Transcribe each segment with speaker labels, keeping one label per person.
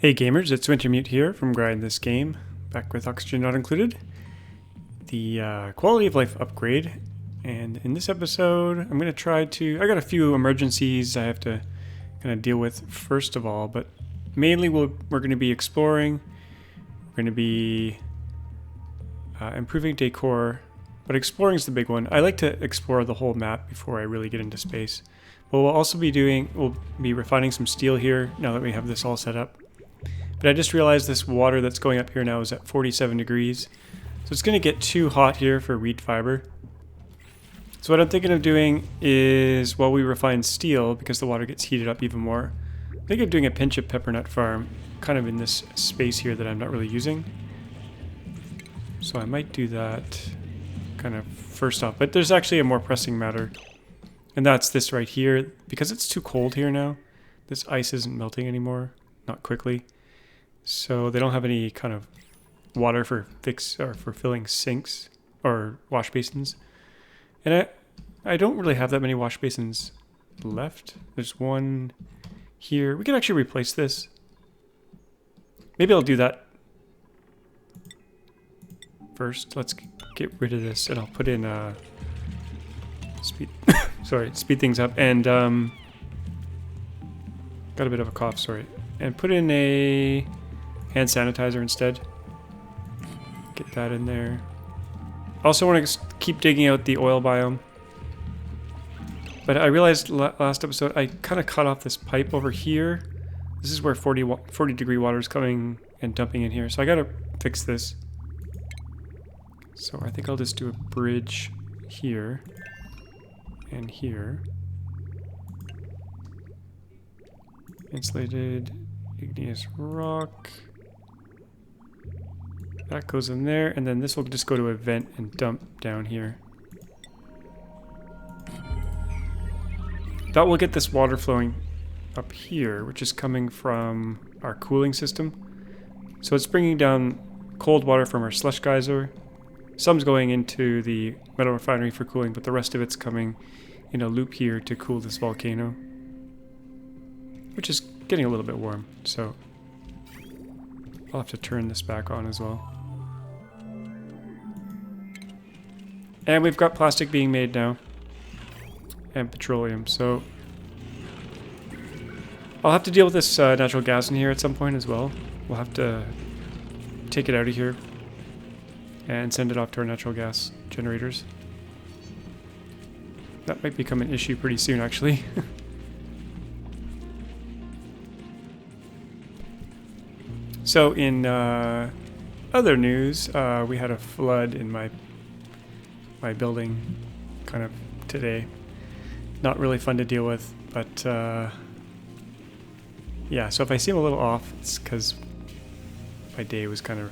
Speaker 1: Hey gamers, it's Wintermute here from Grind This Game, back with Oxygen Not Included, the quality of life upgrade. And in this episode, I'm going to try to... I got a few emergencies I have to kind of deal with first of all, but mainly we're going to be exploring, we're going to be improving decor, but exploring is the big one. I like to explore the whole map before I really get into space. But we'll be refining some steel here now that we have this all set up. But I just realized this water that's going up here now is at 47 degrees. So it's going to get too hot here for reed fiber. So what I'm thinking of doing is, while we refine steel, because the water gets heated up even more, I think of doing a pincha peppernut farm, kind of in this space here that I'm not really using. So I might do that kind of first off. But there's actually a more pressing matter. And that's this right here. Because it's too cold here now, this ice isn't melting anymore, not quickly. So they don't have any kind of water for filling sinks or wash basins. And I don't really have that many wash basins left. There's one here. We can actually replace this. Maybe I'll do that first. Let's get rid of this and I'll put in speed things up, and got a bit of a cough, sorry. And put in a hand sanitizer instead. Get that in there. Also want to keep digging out the oil biome. But I realized last episode I kind of cut off this pipe over here. This is where 40 degree water is coming and dumping in here. So I gotta fix this. So I think I'll just do a bridge here and here. Insulated igneous rock. That goes in there, and then this will just go to a vent and dump down here. That will get this water flowing up here, which is coming from our cooling system. So it's bringing down cold water from our slush geyser. Some's going into the metal refinery for cooling, but the rest of it's coming in a loop here to cool this volcano, which is getting a little bit warm, so I'll have to turn this back on as well. And we've got plastic being made now, and petroleum, so I'll have to deal with this natural gas in here at some point as well. We'll have to take it out of here and send it off to our natural gas generators. That might become an issue pretty soon, actually. So in other news, we had a flood in my building kind of today. Not really fun to deal with, but yeah, so if I seem a little off, it's because my day was kind of...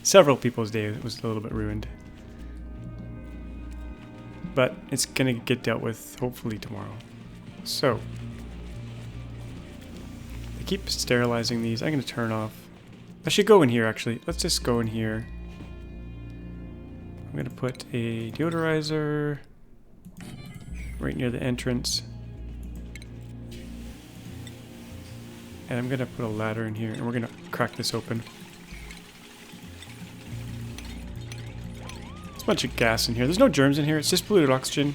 Speaker 1: Several people's day was a little bit ruined. But it's going to get dealt with hopefully tomorrow. So, I keep sterilizing these. I'm going to turn off. I should go in here actually. Let's just go in here. I'm going to put a deodorizer right near the entrance. And I'm going to put a ladder in here and we're going to crack this open. There's a bunch of gas in here. There's no germs in here. It's just polluted oxygen.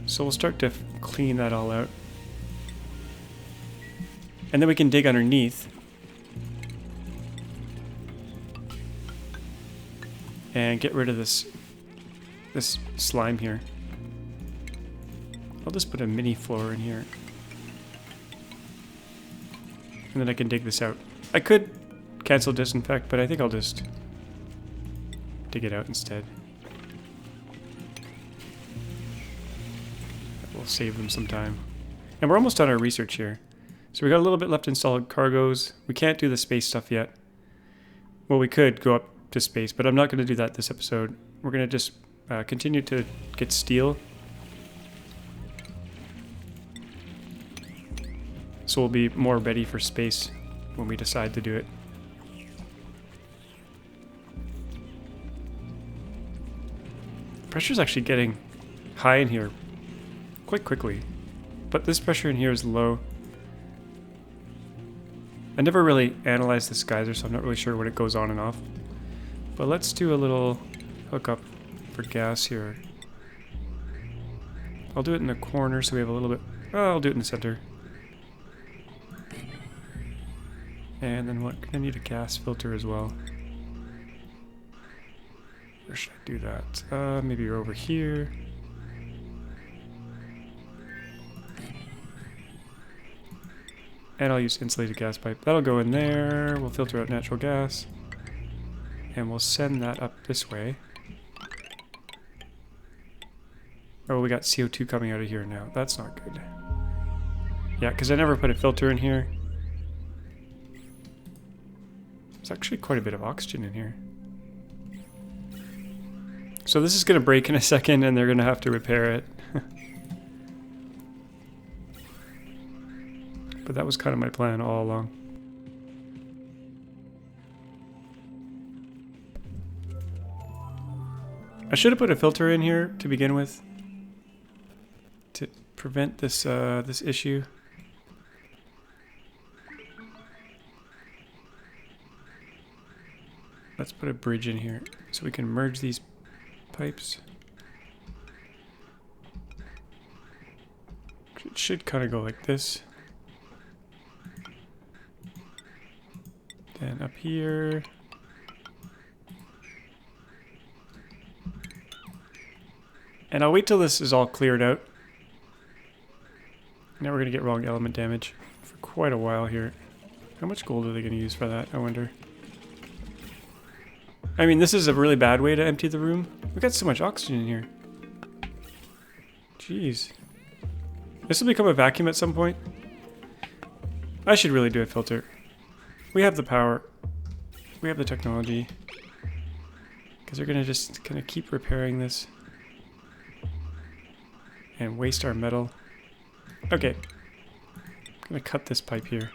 Speaker 1: So we'll start to clean that all out. And then we can dig underneath. And get rid of this slime here. I'll just put a mini floor in here. And then I can dig this out. I could cancel disinfect, but I think I'll just dig it out instead. That will save them some time. And we're almost done our research here. So we got a little bit left in solid cargoes. We can't do the space stuff yet. Well, we could go up to space, but I'm not going to do that this episode. We're going to just continue to get steel. So we'll be more ready for space when we decide to do it. Pressure's actually getting high in here quite quickly, but this pressure in here is low. I never really analyzed this geyser, so I'm not really sure what it goes on and off. But let's do a little hookup for gas here. I'll do it in the corner so we have a little bit... Oh, I'll do it in the center. And then what? I need a gas filter as well. Where should I do that? Maybe you're over here. And I'll use insulated gas pipe. That'll go in there. We'll filter out natural gas. And we'll send that up this way. Oh, we got CO2 coming out of here now. That's not good. Yeah, because I never put a filter in here. There's actually quite a bit of oxygen in here. So this is going to break in a second and they're going to have to repair it. But that was kind of my plan all along. I should have put a filter in here to begin with to prevent this this issue. Let's put a bridge in here so we can merge these pipes. It should kind of go like this. Then up here. And I'll wait till this is all cleared out. Now we're going to get wrong element damage for quite a while here. How much gold are they going to use for that, I wonder? I mean, this is a really bad way to empty the room. We've got so much oxygen in here. Jeez. This will become a vacuum at some point. I should really do a filter. We have the power. We have the technology. Because they're going to just kind of keep repairing this. And waste our metal. Okay. I'm going to cut this pipe here.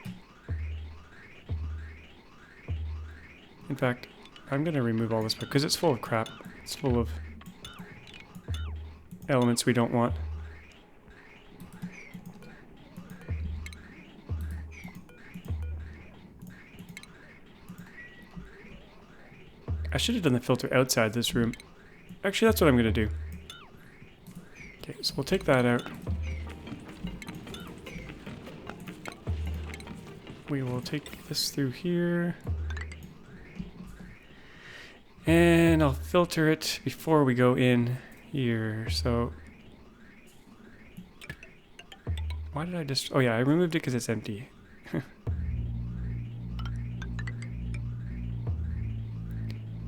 Speaker 1: In fact, I'm going to remove all this pipe because it's full of crap. It's full of elements we don't want. I should have done the filter outside this room. Actually, that's what I'm going to do. Okay, so we'll take that out. We will take this through here. And I'll filter it before we go in here. So, why did I just... Oh yeah, I removed it because it's empty.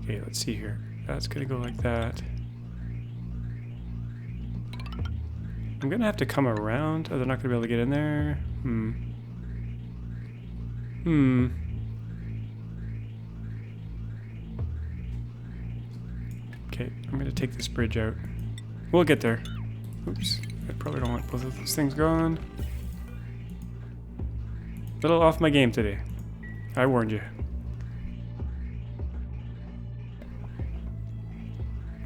Speaker 1: Okay, let's see here. That's gonna go like that. I'm gonna have to come around. Oh, they're not gonna be able to get in there. Okay, I'm gonna take this bridge out. We'll get there. Oops, I probably don't want both of those things gone. Little off my game today. I warned you.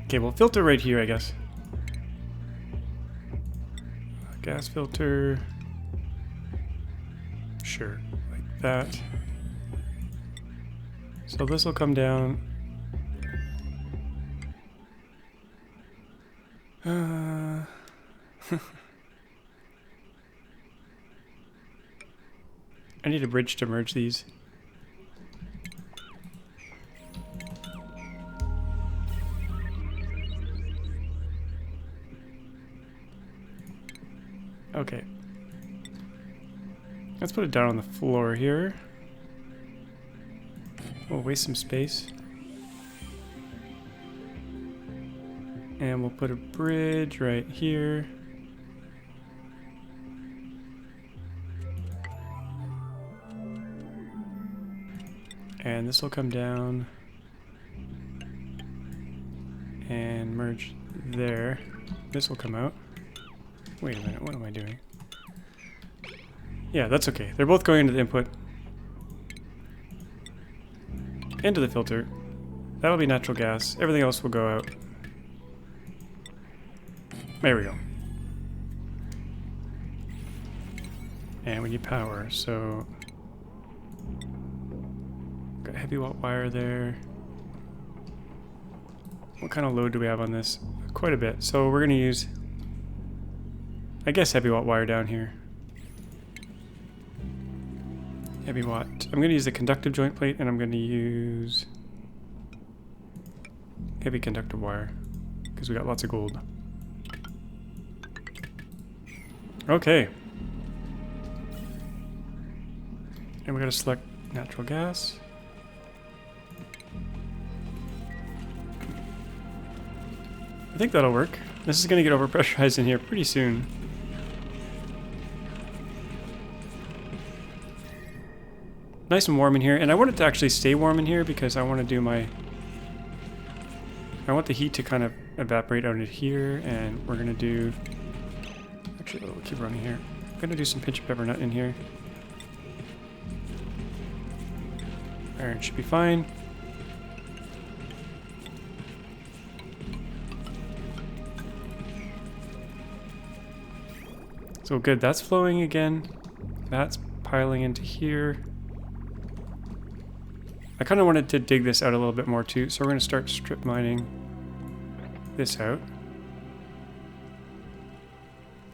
Speaker 1: Okay, we'll filter right here, I guess. Gas filter. Sure, like that. So this will come down. I need a bridge to merge these. Okay. Let's put it down on the floor here. We'll waste some space. And we'll put a bridge right here. And this will come down and merge there. This will come out. Wait a minute, what am I doing? Yeah, that's okay. They're both going into the input. Into the filter. That'll be natural gas. Everything else will go out. There we go. And we need power, so... Got heavy wire there. What kind of load do we have on this? Quite a bit. So we're going to use, I guess, heavy wire down here. Heavy watt. I'm going to use the conductive joint plate, and I'm going to use heavy conductive wire because we got lots of gold. Okay. And we got to select natural gas. I think that'll work. This is going to get overpressurized in here pretty soon. Nice and warm in here, and I want it to actually stay warm in here because I want to do my... I want the heat to kind of evaporate out of here, and we're going to do... Actually, we'll keep running here. I'm going to do some pinch of peppernut in here. Iron should be fine. So good, that's flowing again. That's piling into here. I kind of wanted to dig this out a little bit more too, so we're going to start strip mining this out.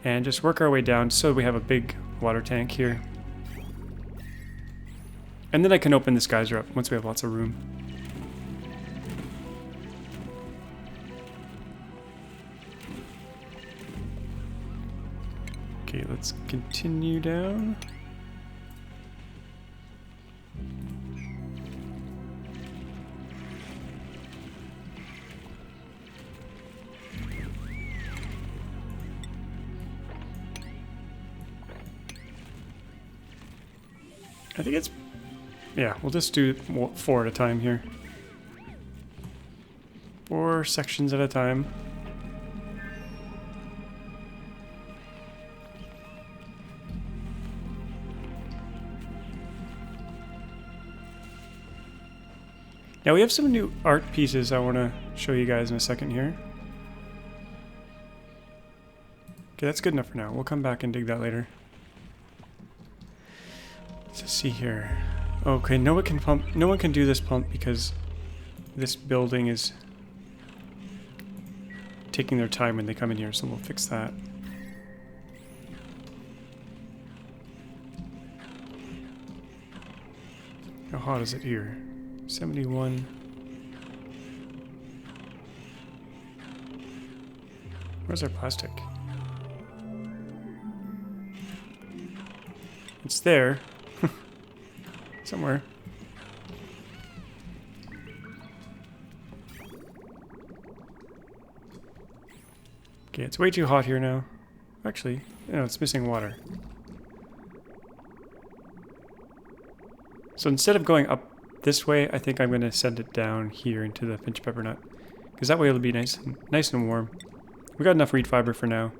Speaker 1: And just work our way down so we have a big water tank here. And then I can open this geyser up once we have lots of room. Okay, let's continue down. I think it's... Yeah, we'll just do 4 at a time here. 4 sections at a time. Now we have some new art pieces I want to show you guys in a second here. Okay, that's good enough for now. We'll come back and dig that later. Let's see here. Okay, no one can pump. No one can do this pump because this building is taking their time when they come in here, so we'll fix that. How hot is it here? 71. Where's our plastic? It's there. Somewhere. Okay, it's way too hot here now. Actually, no, it's missing water. So instead of going up this way, I think I'm going to send it down here into the pinch peppernut, because that way it'll be nice and warm. We got enough reed fiber for now.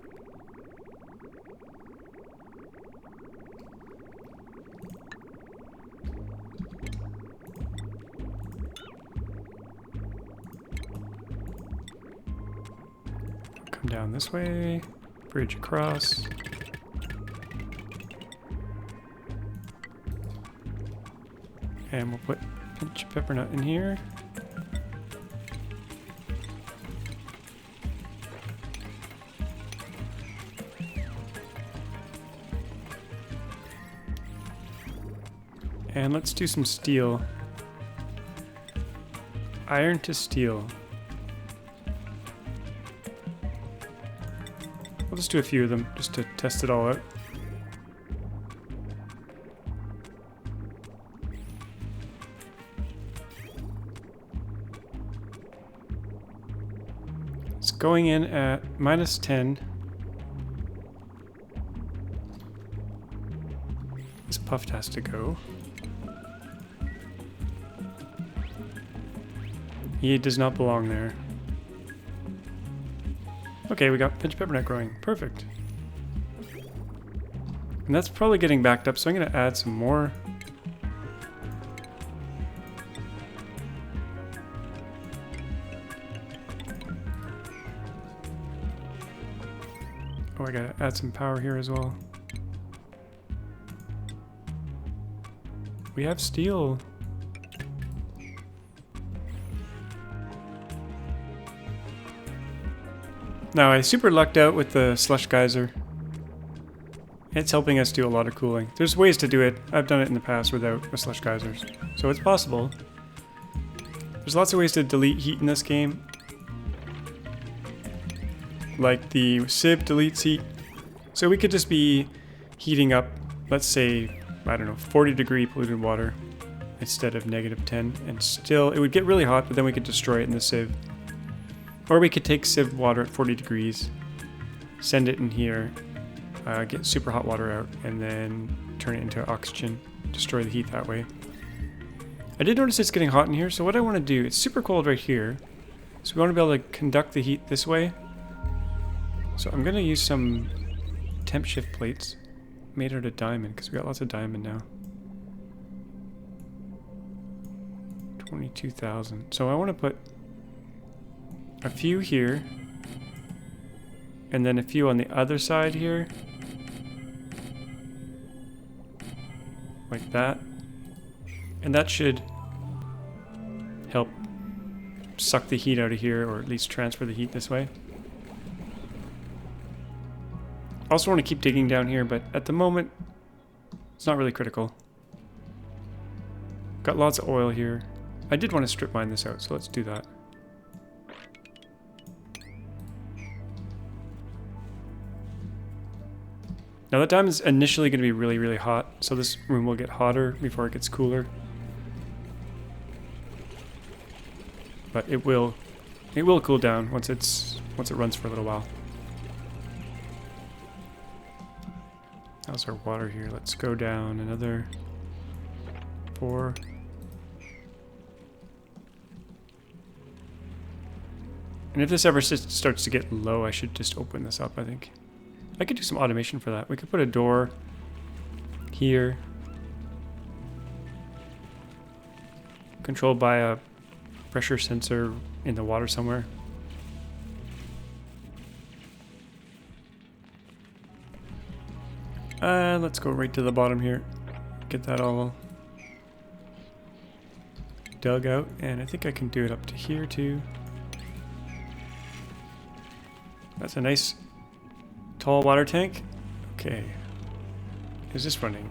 Speaker 1: Come down this way, bridge across. And we'll put pinch peppernut in here. And let's do some steel. Iron to steel. I'll just do a few of them just to test it all out. It's going in at -10. This puff has to go. He does not belong there. Okay, we got pinch peppernut growing. Perfect. And that's probably getting backed up, so I'm going to add some more. Oh, I got to add some power here as well. We have steel. Now I super lucked out with the slush geyser. It's helping us do a lot of cooling. There's ways to do it. I've done it in the past without the slush geysers. So it's possible. There's lots of ways to delete heat in this game. Like the sieve deletes heat. So we could just be heating up, let's say, I don't know, 40 degree polluted water instead of -10, and still it would get really hot, but then we could destroy it in the sieve. Or we could take sieve water at 40 degrees, send it in here, get super hot water out, and then turn it into oxygen, destroy the heat that way. I did notice it's getting hot in here, so what I want to do, it's super cold right here, so we want to be able to conduct the heat this way. So I'm going to use some temp shift plates made out of diamond, because we got lots of diamond now. 22,000. So I want to put a few here, and then a few on the other side here. Like that. And that should help suck the heat out of here, or at least transfer the heat this way. Also want to keep digging down here, but at the moment, it's not really critical. Got lots of oil here. I did want to strip mine this out, so let's do that. Now that diamond's initially going to be really, really hot, so this room will get hotter before it gets cooler. But it will cool down once it runs for a little while. How's our water here? Let's go down another 4. And if this ever starts to get low, I should just open this up, I think. I could do some automation for that. We could put a door here, controlled by a pressure sensor in the water somewhere. Let's go right to the bottom here. Get that all dug out, and I think I can do it up to here too. That's a nice tall water tank. Okay. Is this running?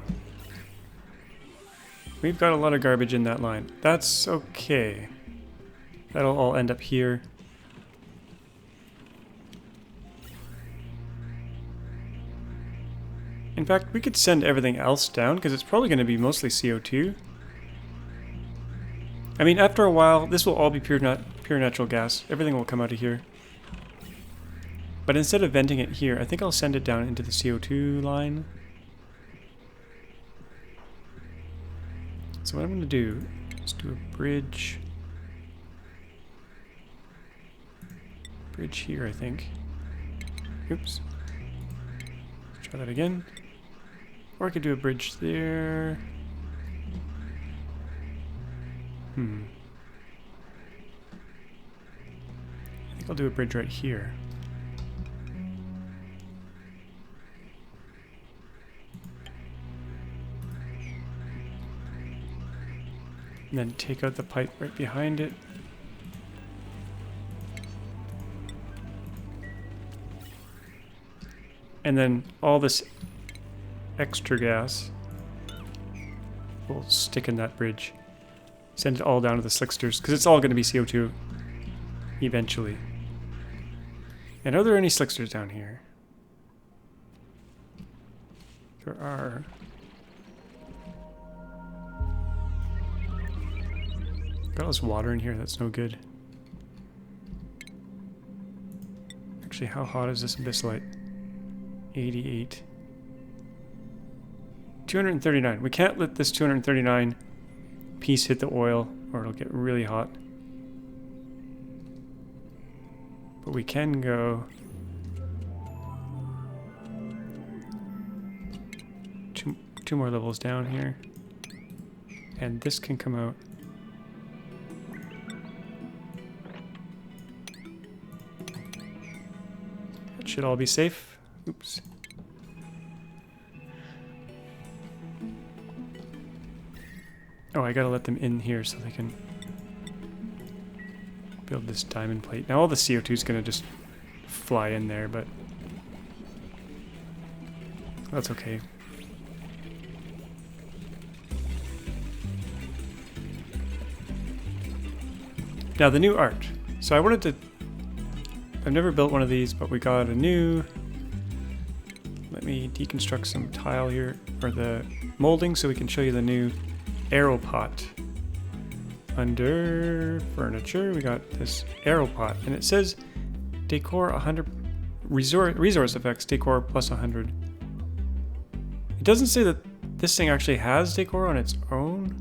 Speaker 1: We've got a lot of garbage in that line. That's okay. That'll all end up here. In fact, we could send everything else down because it's probably going to be mostly CO2. I mean, after a while, this will all be pure natural gas. Everything will come out of here. But instead of venting it here, I think I'll send it down into the CO2 line. So what I'm going to do is do a bridge. Bridge here, I think. Oops. Let's try that again. Or I could do a bridge there. I think I'll do a bridge right here. And then take out the pipe right behind it. And then all this extra gas will stick in that bridge. Send it all down to the slicksters, because it's all going to be CO2 eventually. And are there any slicksters down here? There are. Got all this water in here, that's no good. Actually, how hot is this abyssite? 88. 239. We can't let this 239 piece hit the oil, or it'll get really hot. But we can go two more levels down here. And this can come out. That should all be safe. Oops. Oh, I gotta let them in here so they can build this diamond plate. Now all the CO2 is gonna just fly in there, but that's okay. Now the new art. So I wanted to, I've never built one of these, but we got a new, let me deconstruct some tile here, or the molding, so we can show you the new arrow pot. Under furniture, we got this arrow pot, and it says decor 100, resource effects, decor plus 100. It doesn't say that this thing actually has decor on its own,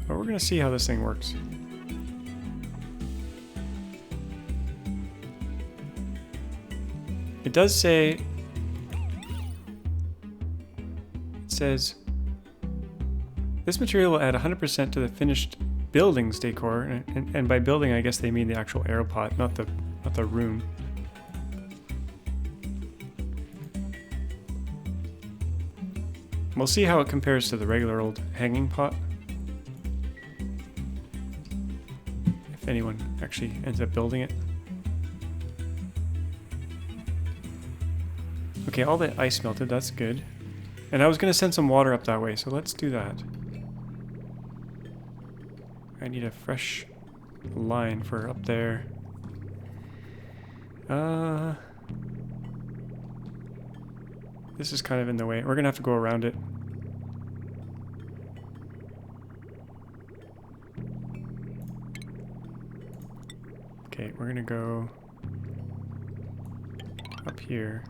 Speaker 1: but we're gonna see how this thing works. It does say, it says, this material will add 100% to the finished building's decor, and by building I guess they mean the actual arrow pot, not the room. We'll see how it compares to the regular old hanging pot. If anyone actually ends up building it. Okay, all the ice melted, that's good. And I was going to send some water up that way, so let's do that. I need a fresh line for up there. This is kind of in the way. We're going to have to go around it. Okay, we're going to go up here.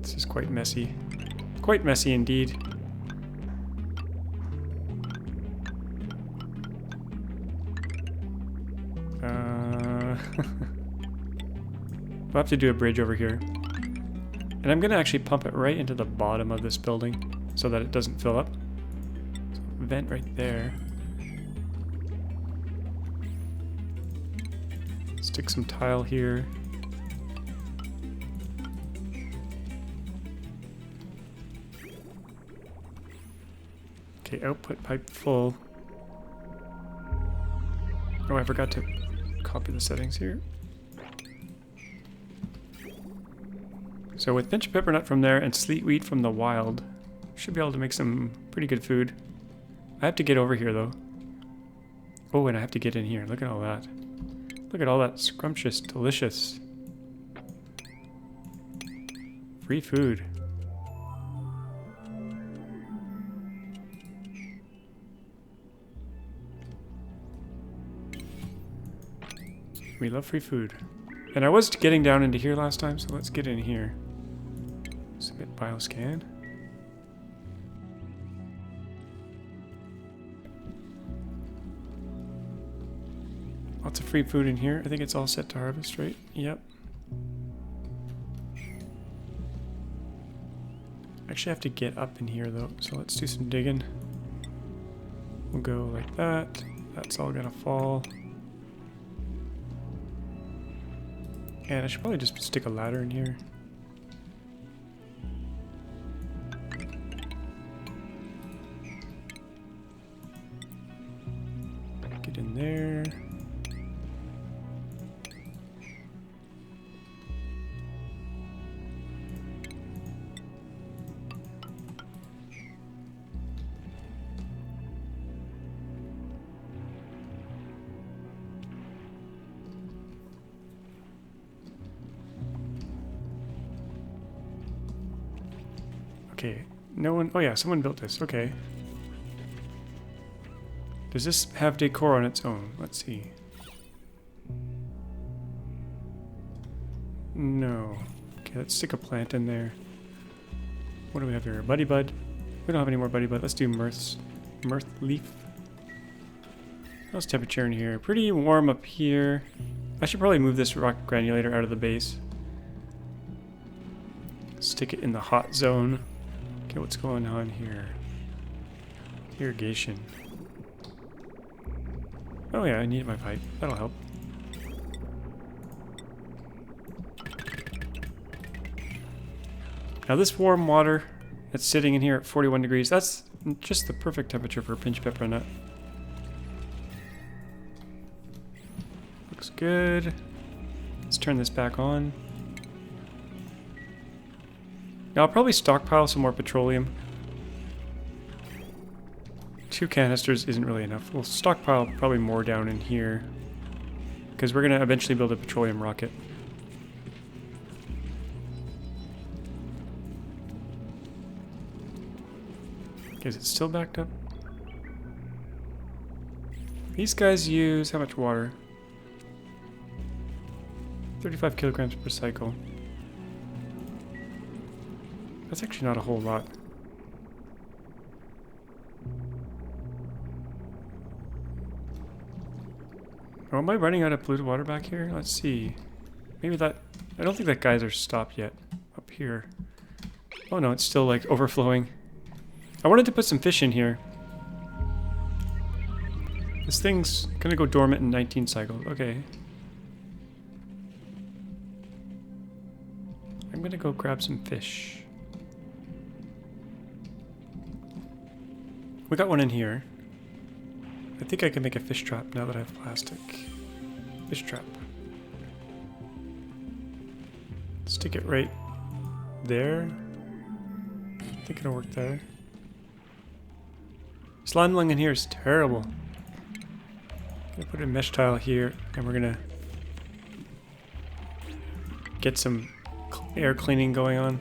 Speaker 1: This is quite messy. Quite messy indeed. We'll have to do a bridge over here. And I'm going to actually pump it right into the bottom of this building so that it doesn't fill up. So, vent right there. Stick some tile here. Okay, output pipe full. Oh, I forgot to copy the settings here. So with pincha peppernut from there and sleet wheat from the wild, should be able to make some pretty good food. I have to get over here though. Oh, and I have to get in here. Look at all that. Look at all that scrumptious, delicious. Free food. We love free food. And I was getting down into here last time, so let's get in here. Submit bioscan. Lots of free food in here. I think it's all set to harvest, right? Yep. Actually, I have to get up in here though, so let's do some digging. We'll go like that. That's all gonna fall. And I should probably just stick a ladder in here. Get in there. Okay, no one, oh yeah, someone built this, okay. Does this have decor on its own? Let's see. No. Okay, let's stick a plant in there. What do we have here? Buddy Bud. We don't have any more Buddy Bud. Let's do Mirth Leaf. How's temperature in here? Pretty warm up here. I should probably move this rock granulator out of the base. Stick it in the hot zone. Okay, what's going on here? Irrigation. Oh yeah, I need my pipe. That'll help. Now this warm water that's sitting in here at 41 degrees, that's just the perfect temperature for a pinch peppernut. Looks good. Let's turn this back on. Now I'll probably stockpile some more petroleum. 2 canisters isn't really enough. We'll stockpile probably more down in here, because we're going to eventually build a petroleum rocket. Is it still backed up? These guys use how much water? 35 kilograms per cycle. That's actually not a whole lot. Oh, am I running out of polluted water back here? Let's see. Maybe that... I don't think that geyser stopped yet. Up here. Oh no, it's still like overflowing. I wanted to put some fish in here. This thing's gonna go dormant in 19 cycles. Okay. I'm gonna go grab some fish. We got one in here. I think I can make a fish trap now that I have plastic. Fish trap. Stick it right there. I think it'll work there. Slime lung in here is terrible. Gonna put a mesh tile here, and we're gonna get some air cleaning going on.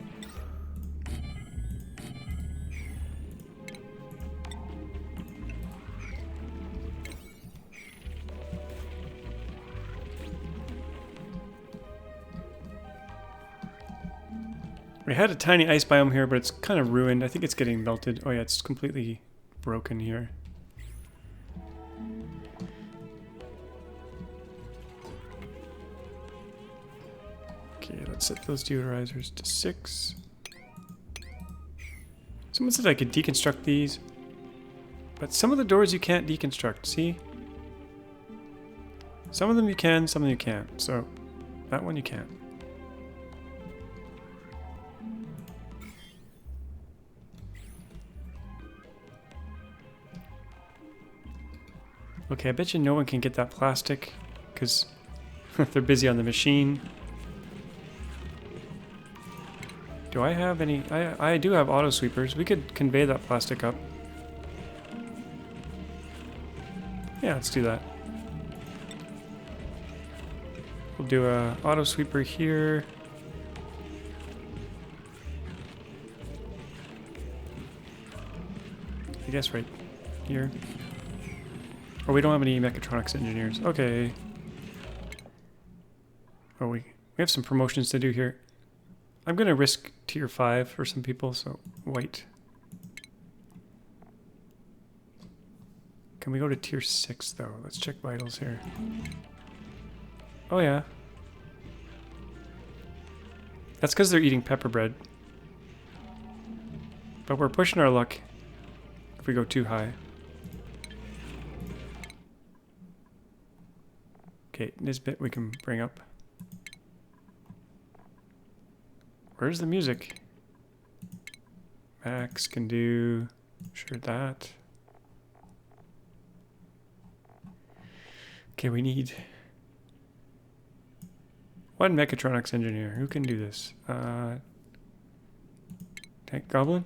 Speaker 1: We had a tiny ice biome here, but it's kind of ruined. I think it's getting melted. Oh yeah, it's completely broken here. Okay, let's set those deodorizers to 6. Someone said I could deconstruct these, but some of the doors you can't deconstruct, see? Some of them you can, some of them you can't. So, that one you can't. Okay, I bet you no one can get that plastic, because they're busy on the machine. Do I have any? I do have auto sweepers. We could convey that plastic up. Yeah, let's do that. We'll do a auto sweeper here. I guess right here. Oh, we don't have any mechatronics engineers. Okay. Oh, we have some promotions to do here. I'm gonna risk tier 5 for some people, so white. Can we go to tier 6 though? Let's check vitals here. Oh yeah. That's because they're eating pepper bread. But we're pushing our luck if we go too high. Okay, this bit we can bring up. Where's the music? Max can do... sure that. Okay, we need... 1 mechatronics engineer. Who can do this? Tank Goblin?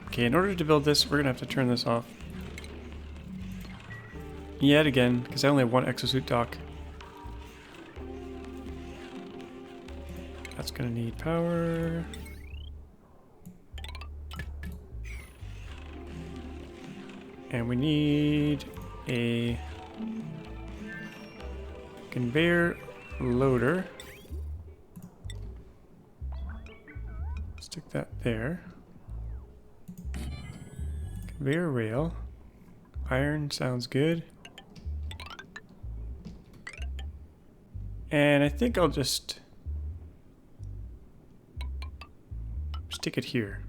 Speaker 1: Okay, in order to build this, we're gonna have to turn this off. Yet again, because I only have 1 exosuit dock. That's gonna need power. And we need a conveyor loader. Stick that there. Conveyor rail. Iron sounds good. And I think I'll just stick it here.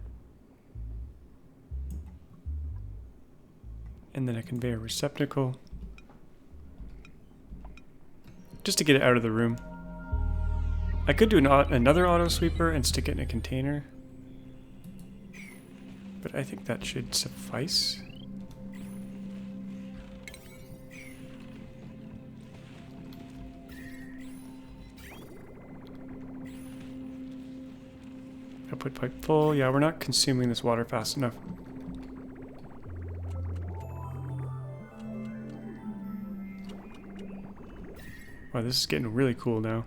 Speaker 1: And then a conveyor receptacle. just to get it out of the room. I could do another auto sweeper and stick it in a container, but I think that should suffice. Output pipe full. Yeah, we're not consuming this water fast enough. Wow, this is getting really cool now.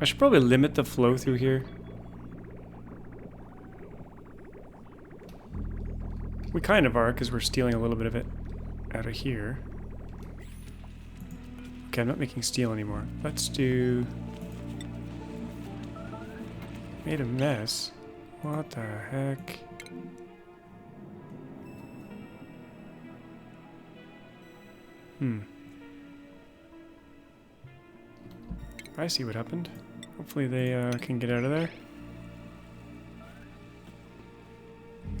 Speaker 1: I should probably limit the flow through here. We kind of are, because we're stealing a little bit of it out of here. Okay, I'm not making steel anymore. Let's do... Made a mess. What the heck? I see what happened. Hopefully they can get out of there.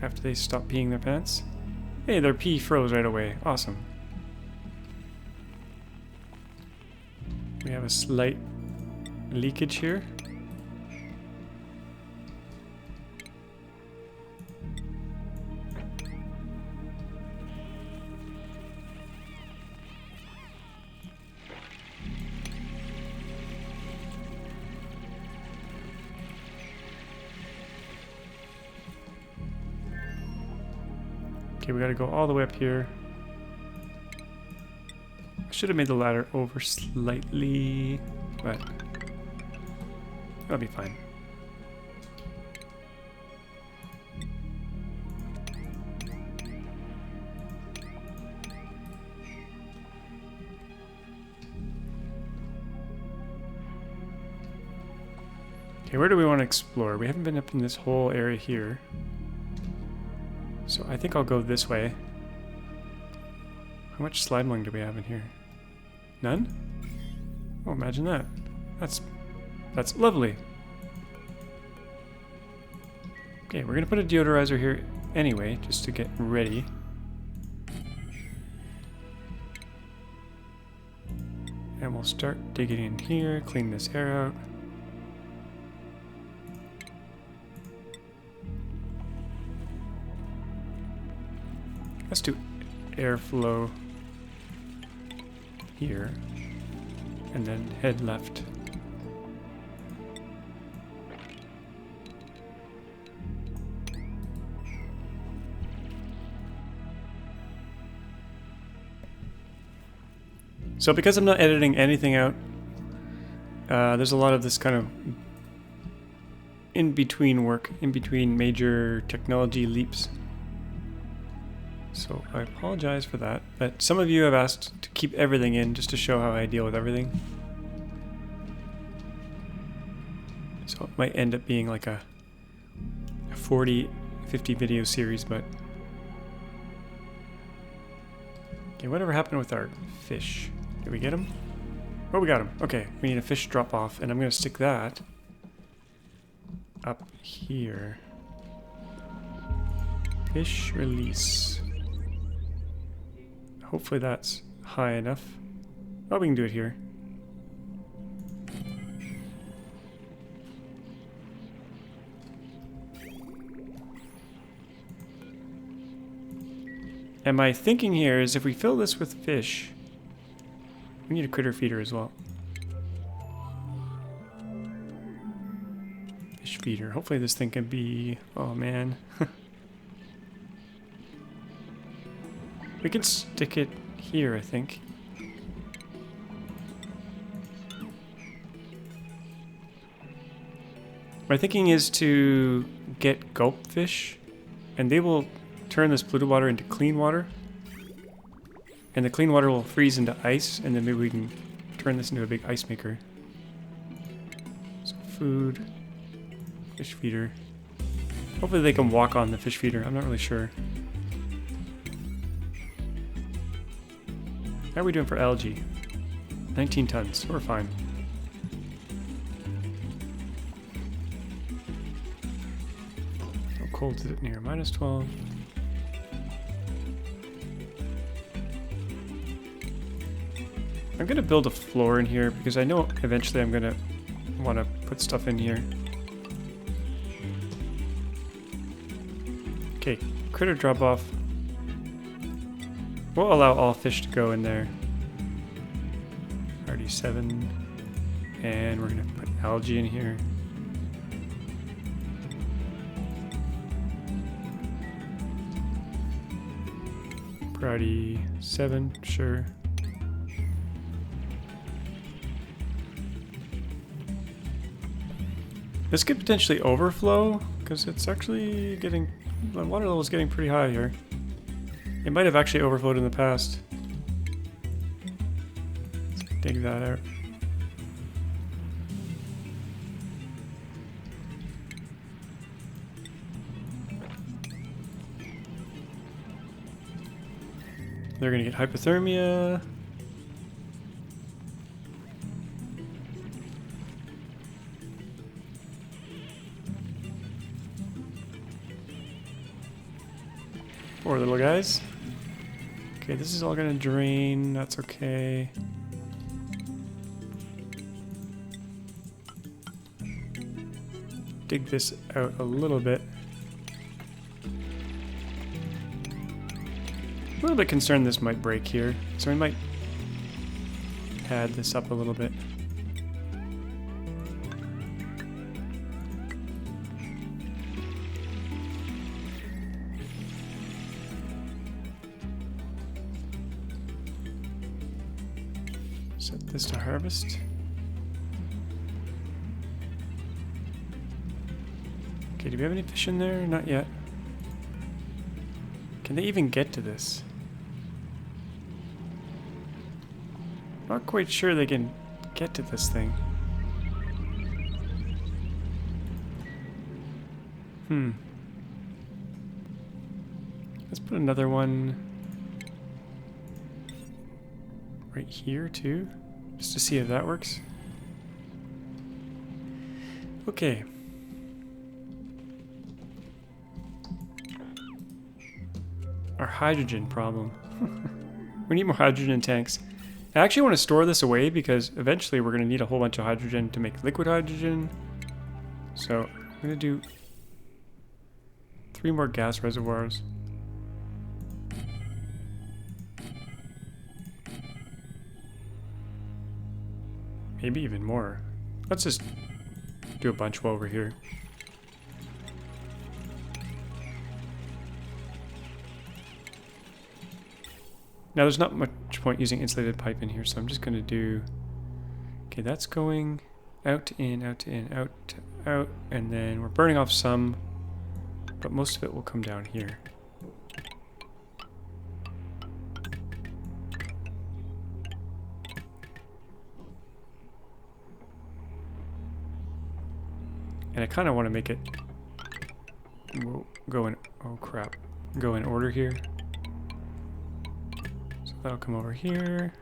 Speaker 1: After they stop peeing their pants. Hey, their pee froze right away. Awesome. We have a slight leakage here. Okay, we gotta go all the way up here. I should have made the ladder over slightly, but that'll be fine. Okay, where do we want to explore? We haven't been up in this whole area here. So I think I'll go this way. How much slime lung do we have in here? None? Oh, imagine that. That's lovely. Okay, we're gonna put a deodorizer here anyway, just to get ready. And we'll start digging in here, clean this air out. Let's do airflow here, and then head left. So because I'm not editing anything out, there's a lot of this kind of in-between work, in between major technology leaps. So I apologize for that, but some of you have asked to keep everything in just to show how I deal with everything. So it might end up being like a 40, 50 video series, but... Okay, whatever happened with our fish? Did we get him? Oh, we got him. Okay, we need a fish drop off, and I'm going to stick that up here. Fish release. Hopefully that's high enough. Oh, we can do it here. And my thinking here is if we fill this with fish, we need a critter feeder as well. Fish feeder. Hopefully this thing can be... Oh man. We can stick it here, I think. My thinking is to get gulp fish, and they will turn this polluted water into clean water. And the clean water will freeze into ice, and then maybe we can turn this into a big ice maker. So food, fish feeder. Hopefully they can walk on the fish feeder, I'm not really sure. How are we doing for algae? 19 tons, we're fine. How cold is it near? Minus 12. I'm gonna build a floor in here because I know eventually I'm gonna want to put stuff in here. Okay, critter drop off. We'll allow all fish to go in there. RD7. And we're gonna put algae in here. Priority 7, sure. This could potentially overflow because it's actually getting, the water level is getting pretty high here. It might have actually overflowed in the past. Let's dig that out. They're gonna get hypothermia. Poor little guys. Okay, this is all gonna drain. That's okay. Dig this out a little bit. A little bit concerned this might break here, so we might pad this up a little bit. Set this to harvest. Okay, do we have any fish in there? Not yet. Can they even get to this? Not quite sure they can get to this thing. Let's put another one right here too, just to see if that works. Okay. Our hydrogen problem. We need more hydrogen tanks. I actually want to store this away because eventually we're going to need a whole bunch of hydrogen to make liquid hydrogen. So I'm going to do 3 more gas reservoirs. Maybe even more. Let's just do a bunch while we're here. Now there's not much point using insulated pipe in here, so I'm just going to do... Okay, that's going out, in, out, in, out, out, and then we're burning off some, but most of it will come down here. And I kind of want to make it go in, oh crap, go in order here. So that'll come over here.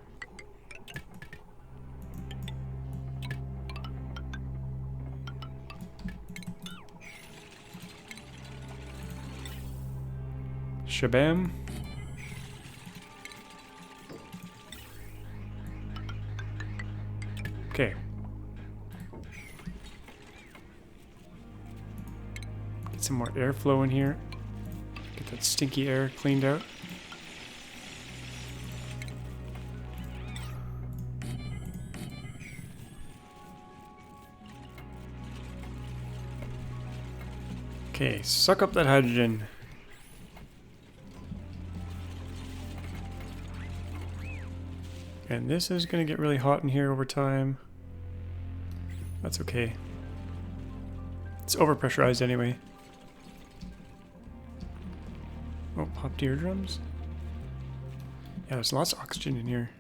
Speaker 1: Shabam. Okay. Get some more airflow in here. Get that stinky air cleaned out. Okay, suck up that hydrogen. And this is going to get really hot in here over time. That's okay. It's overpressurized anyway. Oh, popped eardrums? Yeah, there's lots of oxygen in here.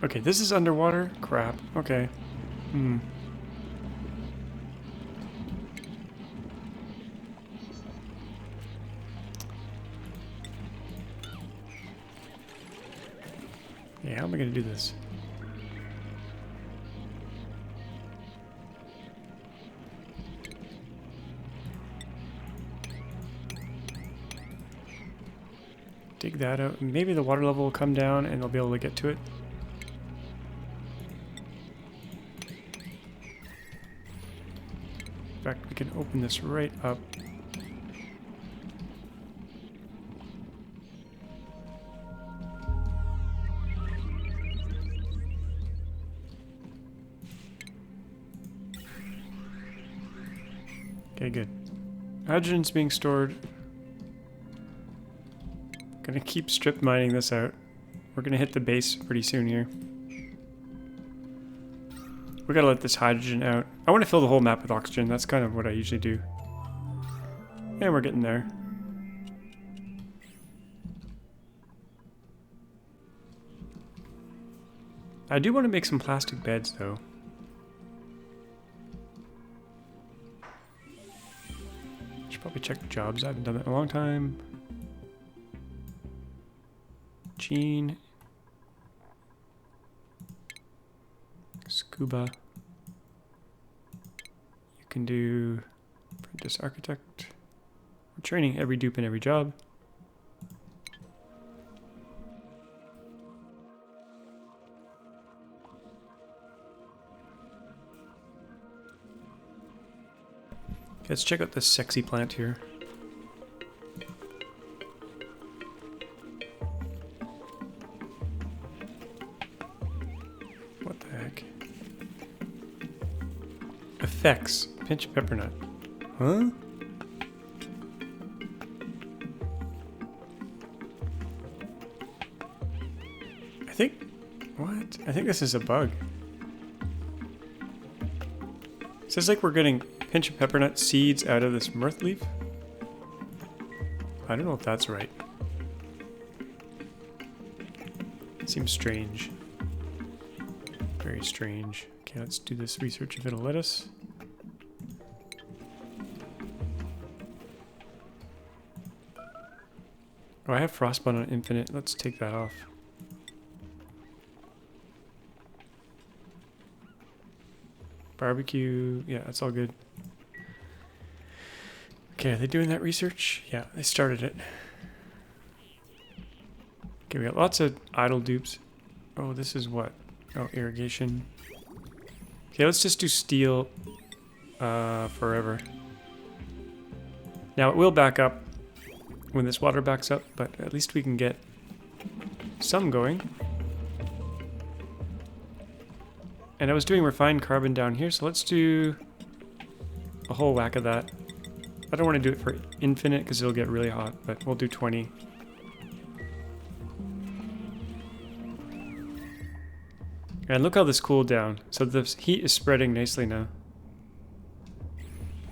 Speaker 1: Okay, this is underwater? Crap. Okay. Yeah, how am I going to do this? dig that out. Maybe the water level will come down and they'll be able to get to it. In fact, we can open this right up. Okay, good. Hydrogen's being stored. Gonna keep strip mining this out. We're gonna hit the base pretty soon here. We gotta let this hydrogen out. I want to fill the whole map with oxygen. That's kind of what I usually do. And we're getting there. I do want to make some plastic beds though. Should probably check the jobs. I haven't done that in a long time. Gene. Scuba. You can do apprentice architect. We're training every dupe in every job. Let's check out this sexy plant here. What the heck? Effects. Pinch peppernut. Huh? I think... What? I think this is a bug. It says like we're getting pinch of peppernut seeds out of this mirth leaf. I don't know if that's right. It seems strange. Very strange. Okay, let's do this research if it'll let us. Oh, I have frostbite on infinite. Let's take that off. Barbecue. Yeah, that's all good. Okay, are they doing that research? Yeah, they started it. Okay, we got lots of idle dupes. Oh, this is what? Oh, irrigation. Okay, let's just do steel forever. Now, it will back up when this water backs up, but at least we can get some going. And I was doing refined carbon down here, so let's do a whole whack of that. I don't want to do it for infinite because it'll get really hot, but we'll do 20. And look how this cooled down. So the heat is spreading nicely now.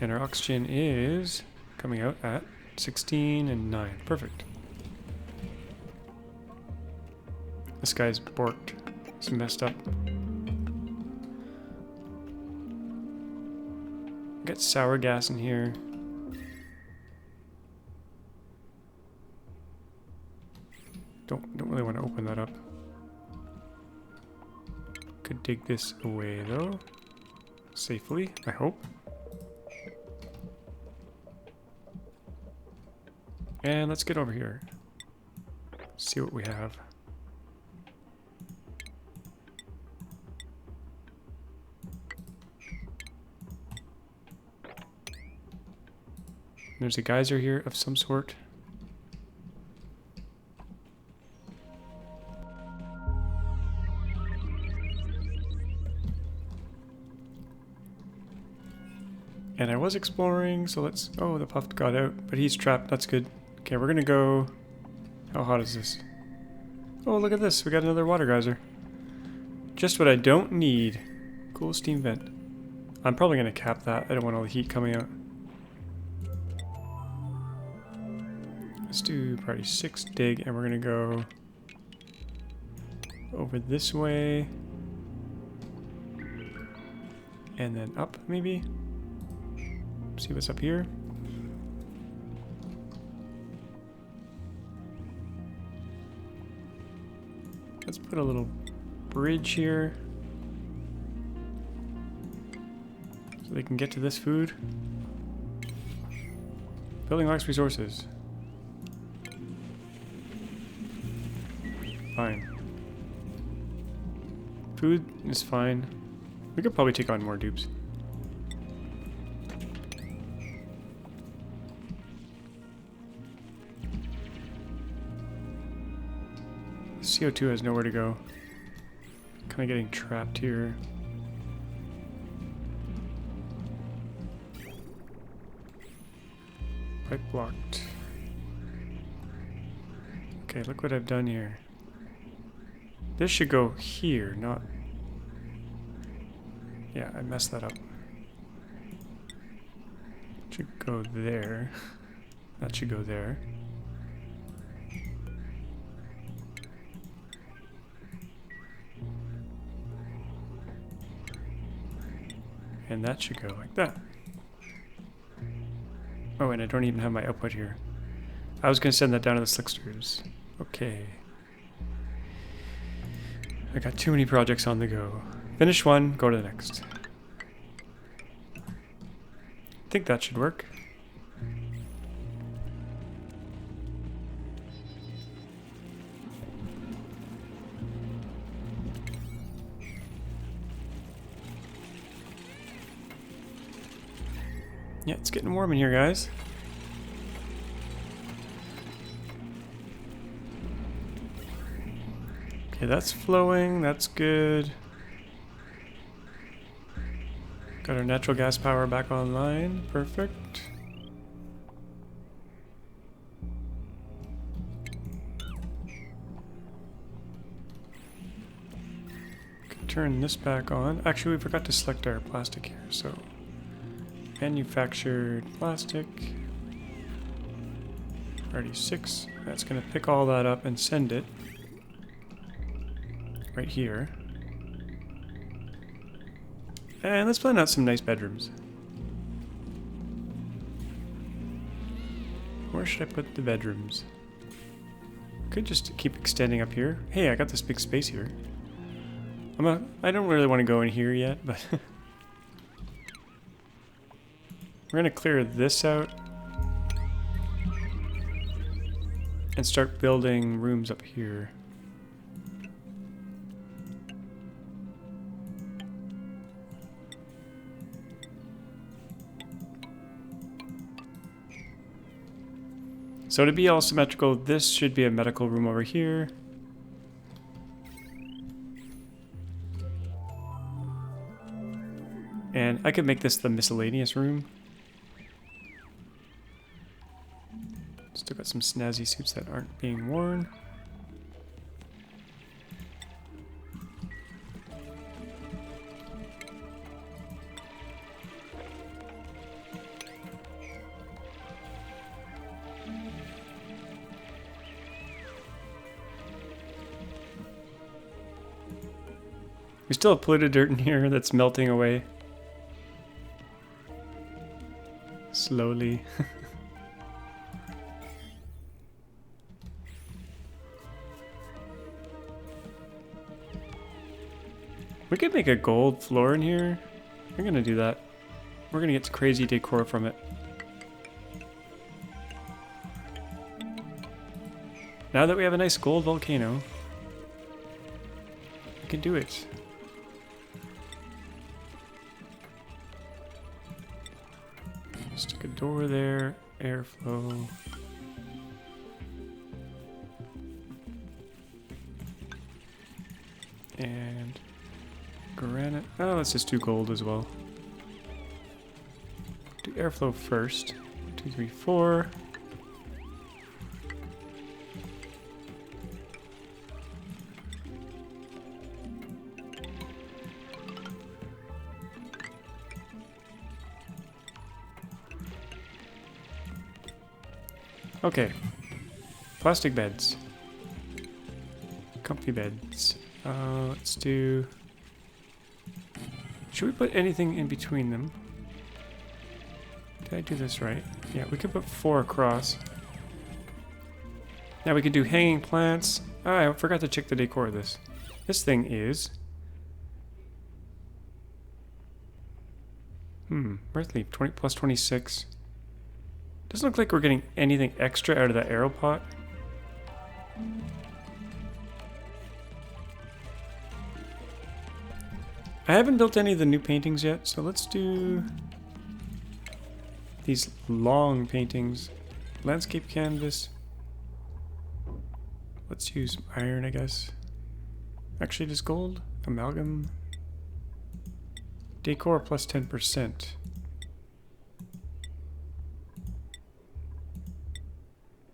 Speaker 1: And our oxygen is coming out at 16 and 9. Perfect. This guy's borked. It's messed up. Got sour gas in here. Don't really want to open that up. Could dig this away though. Safely, I hope. And let's get over here. See what we have. There's a geyser here of some sort. And I was exploring, so let's... Oh, the puff got out, but he's trapped. That's good. Okay, we're gonna go... How hot is this? Oh, look at this. We got another water geyser. Just what I don't need. Cool steam vent. I'm probably gonna cap that. I don't want all the heat coming out. Let's do priority 6 dig, and we're gonna go over this way. And then up, maybe? See what's up here. Let's put a little bridge here so they can get to this food. Building lacks resources. fine. Food is fine. We could probably take on more dupes. CO2 has nowhere to go. Kind of getting trapped here. Pipe blocked. Okay, look what I've done here. This should go here, not... Yeah, I messed that up. Should go there. That should go there. And that should go like that. Oh, and I don't even have my output here. I was going to send that down to the slicksters. Okay. I got too many projects on the go. Finish one, go to the next. I think that should work. Yeah, it's getting warm in here, guys. Okay, that's flowing. That's good. Got our natural gas power back online. Perfect. Can turn this back on. Actually, we forgot to select our plastic here, so... Manufactured plastic. Already 6. That's going to pick all that up and send it right here. And let's plan out some nice bedrooms. Where should I put the bedrooms? Could just keep extending up here. Hey, I got this big space here. I don't really want to go in here yet, but we're going to clear this out and start building rooms up here. So to be all symmetrical, this should be a medical room over here. And I could make this the miscellaneous room. Still got some snazzy suits that aren't being worn. We still have polluted dirt in here that's melting away. Slowly. We could make a gold floor in here. We're gonna do that. We're gonna get crazy decor from it. Now that we have a nice gold volcano, we can do it. Stick a door there, airflow. And granite. Oh, let's just do gold as well. Do airflow first. 2, 3, 4. Okay, plastic beds, comfy beds. Let's do, should we put anything in between them? Did I do this right? Yeah, we could put 4 across. Now we could do hanging plants. Oh, I forgot to check the decor of this. This thing is, earth leaf, 20 plus 26. Doesn't look like we're getting anything extra out of that arrow pot. I haven't built any of the new paintings yet, so let's do these long paintings. Landscape canvas. Let's use iron, I guess. Actually, just gold. Amalgam. Decor plus 10%.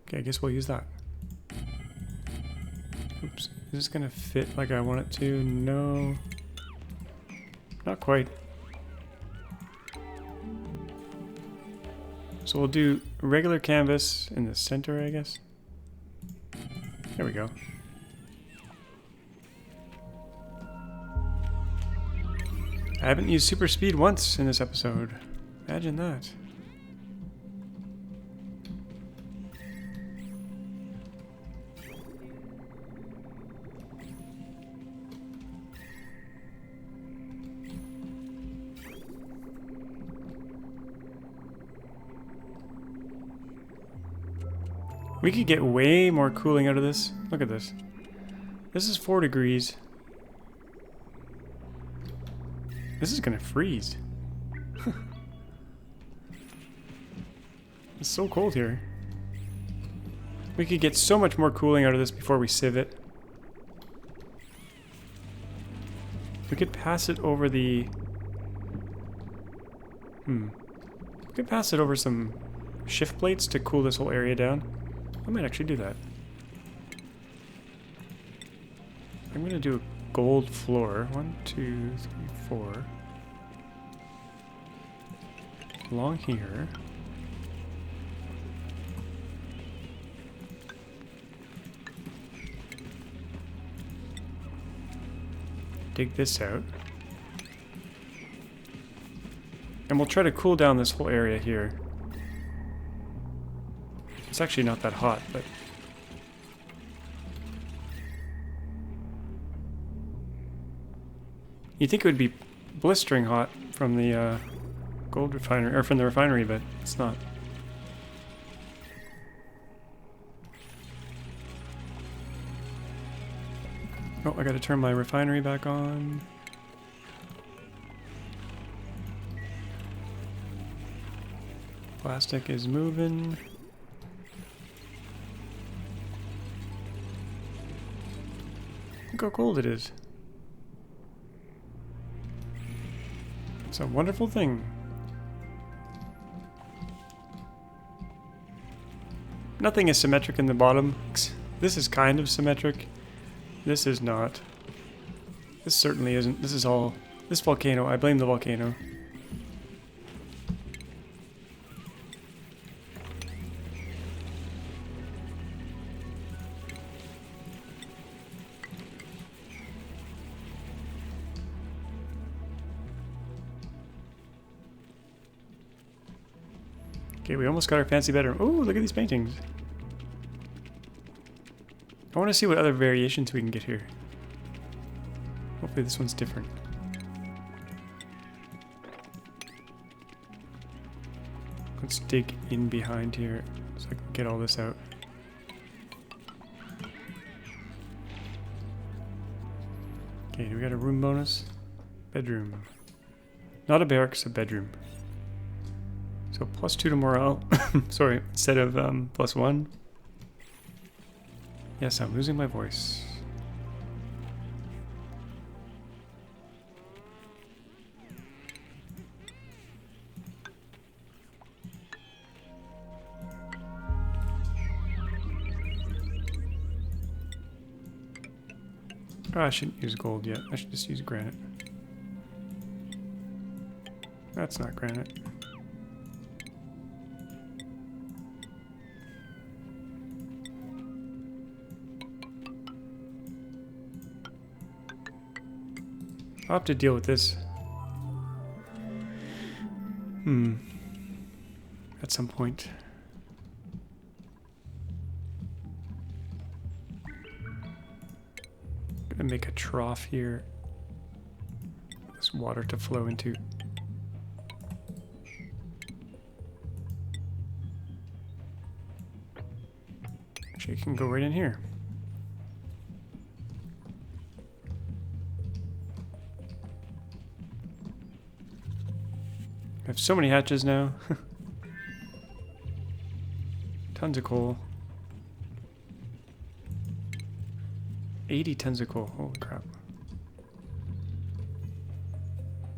Speaker 1: Okay, I guess we'll use that. Oops. Is this gonna fit like I want it to? No. Not quite. So we'll do regular canvas in the center, I guess. There we go. I haven't used super speed once in this episode. Imagine that. We could get way more cooling out of this. Look at this. This is 4 degrees. This is gonna freeze. It's so cold here. We could get so much more cooling out of this before we sieve it. We could pass it over the... We could pass it over some shift plates to cool this whole area down. I might actually do that. I'm gonna do a gold floor. 1, 2, 3, 4. Along here. Dig this out. And we'll try to cool down this whole area here. It's actually not that hot, but... You'd think it would be blistering hot from the gold refinery, or from the refinery, but it's not. Oh, I gotta turn my refinery back on. Plastic is moving. Look how cold it is. It's a wonderful thing. Nothing is symmetric in the bottom. This is kind of symmetric. This is not. This certainly isn't. This is all... This volcano, I blame the volcano. Okay, we almost got our fancy bedroom. Ooh, look at these paintings. I want to see what other variations we can get here. Hopefully this one's different. Let's dig in behind here so I can get all this out. Okay, do we got a room bonus? Bedroom. Not a barracks, a bedroom. So +2 to morale. Sorry, instead of +1. Yes, I'm losing my voice. Oh, I shouldn't use gold yet. I should just use granite. That's not granite. I'll have to deal with this. At some point. I'm gonna make a trough here. This water to flow into. Actually, it can go right in here. have so many hatches now. Tons of coal. 80 tons of coal. Holy crap.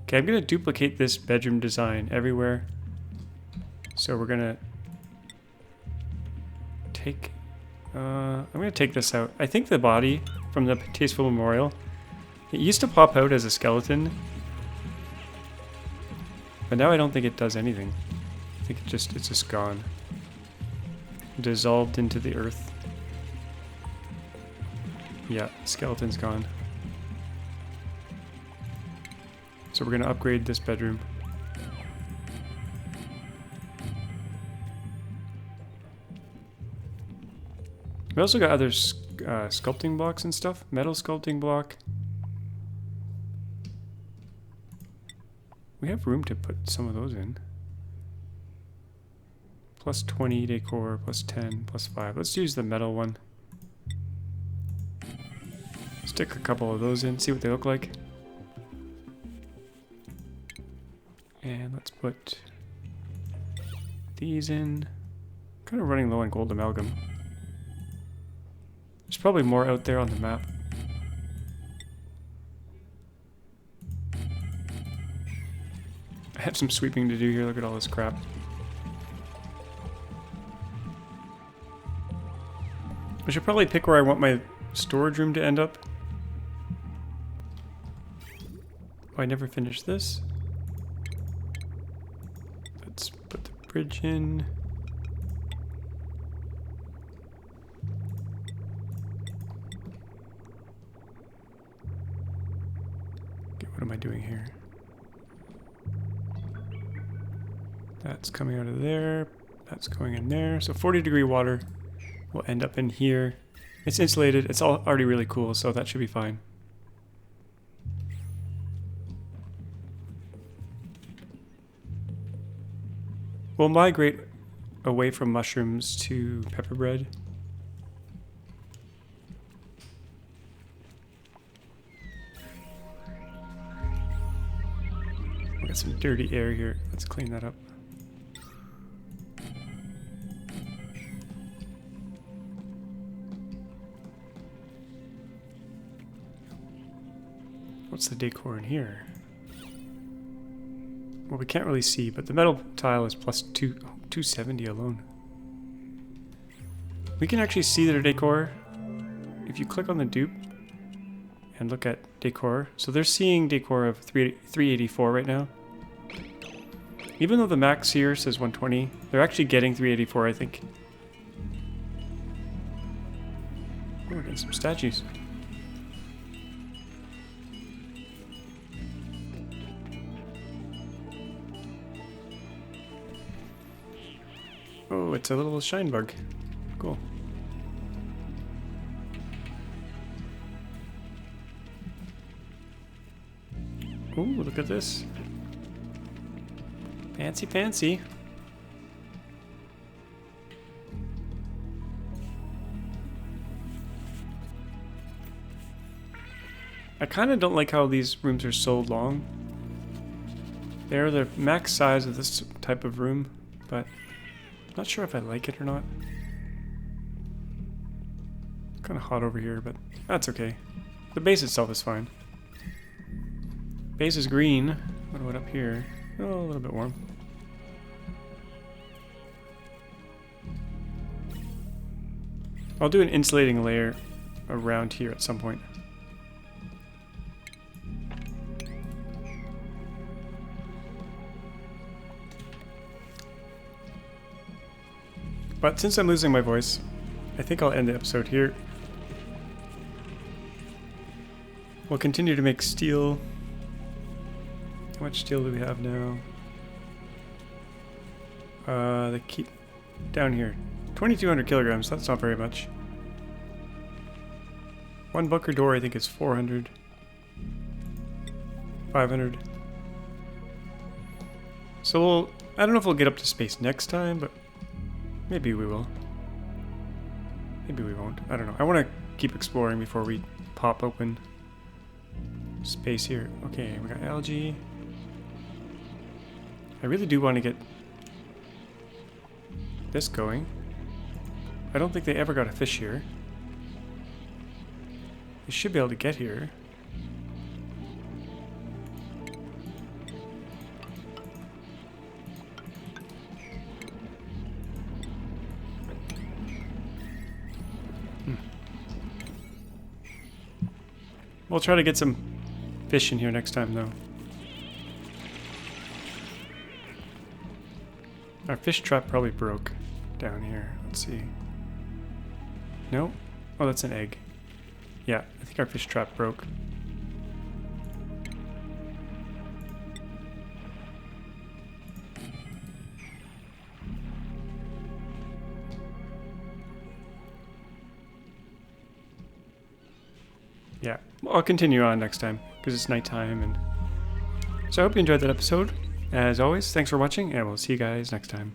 Speaker 1: Okay, I'm going to duplicate this bedroom design everywhere. So we're going to take... I'm going to take this out. I think the body from the Tasteful Memorial, it used to pop out as a skeleton. But now I don't think it does anything. I think it's just gone. Dissolved into the earth. Yeah, skeleton's gone. So we're going to upgrade this bedroom. We also got other sculpting blocks and stuff. Metal sculpting block. We have room to put some of those in. Plus 20 decor, plus 10, plus 5. Let's use the metal one. Stick a couple of those in, see what they look like. And let's put these in. Kind of running low on gold amalgam. There's probably more out there on the map. I have some sweeping to do here, look at all this crap. I should probably pick where I want my storage room to end up. Oh, I never finished this. Let's put the bridge in. Okay, what am I doing here? That's coming out of there. That's going in there. So 40-degree water will end up in here. It's insulated. It's all already really cool, so that should be fine. We'll migrate away from mushrooms to pepper bread. We got some dirty air here. Let's clean that up. What's the decor in here? Well, we can't really see, but the metal tile is plus 270 alone. We can actually see their decor if you click on the dupe and look at decor. So they're seeing decor of 384 right now. Even though the max here says 120, they're actually getting 384, I think. Oh, we're getting some statues. Oh, it's a little shine bug. Cool. Ooh, look at this. Fancy, fancy. I kind of don't like how these rooms are so long. They're the max size of this type of room, but I'm not sure if I like it or not. It's kind of hot over here, but that's okay. The base itself is fine. Base is green. What about up here? Oh, a little bit warm. I'll do an insulating layer around here at some point. But since I'm losing my voice, I think I'll end the episode here. We'll continue to make steel. How much steel do we have now? They keep down here. 2,200 kilograms, that's not very much. One bunker door I think is 400. 500. So I don't know if we'll get up to space next time, but maybe we will. Maybe we won't. I don't know. I want to keep exploring before we pop open space here. Okay, we got algae. I really do want to get this going. I don't think they ever got a fish here. They should be able to get here. We'll try to get some fish in here next time, though. Our fish trap probably broke down here. Let's see. No? Oh, that's an egg. Yeah, I think our fish trap broke. Yeah, I'll continue on next time because it's nighttime, and so I hope you enjoyed that episode. As always, thanks for watching, and we'll see you guys next time.